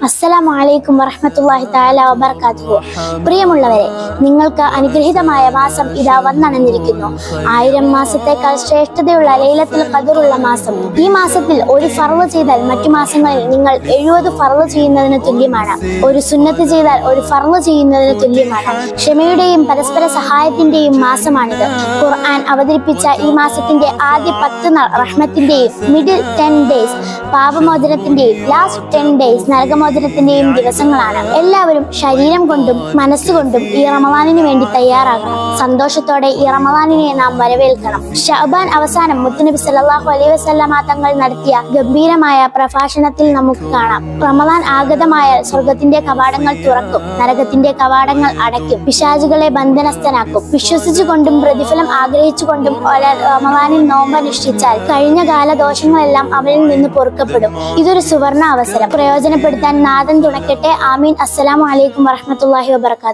അസ്സലാമു അലൈക്കും വറഹ്മത്തുള്ളാഹി തആല വബറകാതുഹു. പ്രിയമുള്ളവരെ, നിങ്ങൾക്ക് അനുഗ്രഹീതമായ മാസം ഇതാ വന്നണഞ്ഞിരിക്കുന്നു. 1000 മാസത്തേക്കാൾ ശ്രേഷ്ഠതയുള്ള ലൈലത്തുൽ ഖദറുള്ള മാസം. ഈ മാസത്തിൽ ഒരു ഫർള് ചെയ്താൽ മറ്റു മാസങ്ങളിൽ നിങ്ങൾ 70 ഫർള് ചെയ്യുന്നതിന് തുല്യമാണ്. ഒരു സുന്നത്ത് ചെയ്താൽ ഒരു ഫർള് ചെയ്യുന്നതിന് തുല്യമാണ്. ക്ഷമയുടെയും പരസ്പര സഹായത്തിന്റെയും മാസമാണിത്. ഖുർആൻ അവതരിപ്പിച്ച ഈ മാസത്തിന്റെ ആദ്യ 10 നാൾ റഹ്മത്തിന്റെയും, മിഡിൽ 10 ഡേയ്സ് പാപമോചനത്തിന്റെയും, ലാസ്റ്റ് 10 ഡേയ്സ് നരകമോചനത്തിന്റെയും ദിവസങ്ങളാണ്. എല്ലാവരും ശരീരം കൊണ്ടും മനസ്സുകൊണ്ടും ഈ റമദാനിന് വേണ്ടി തയ്യാറാകണം. സന്തോഷത്തോടെ ഈ റമദാനിനെ നാം വരവേൽക്കണം. ശഅബാൻ അവസാനം മുത്തുനബി സല്ലല്ലാഹു അലൈഹി വസല്ലമ തങ്ങൾ നടത്തിയ ഗംഭീരമായ പ്രഭാഷണത്തിൽ നമുക്ക് കാണാം, റമദാൻ ആഗതമായാൽ സ്വർഗത്തിന്റെ കവാടങ്ങൾ തുറക്കും, നരകത്തിന്റെ കവാടങ്ങൾ അടയ്ക്കും, പിശാചുകളെ ബന്ധനസ്ഥനാക്കും. വിശ്വസിച്ചുകൊണ്ടും പ്രതിഫലം ആഗ്രഹിച്ചുകൊണ്ടും ഒരാൾ റമദാനിൽ നോമ്പനുഷ്ഠിച്ചാൽ കഴിഞ്ഞ കാല ദോഷങ്ങളെല്ലാം അവനിൽ നിന്ന് പൊറുക്കപ്പെടും. ഇതൊരു സുവർണ അവസരം. പ്രയോജനപ്പെടുത്താൻ നാഥൻ തുണയ്ക്കട്ടെ. ആമീൻ. അസ്സലാമു അലൈക്കും വറഹ്മത്തുള്ളാഹി വബറകാതുഹു.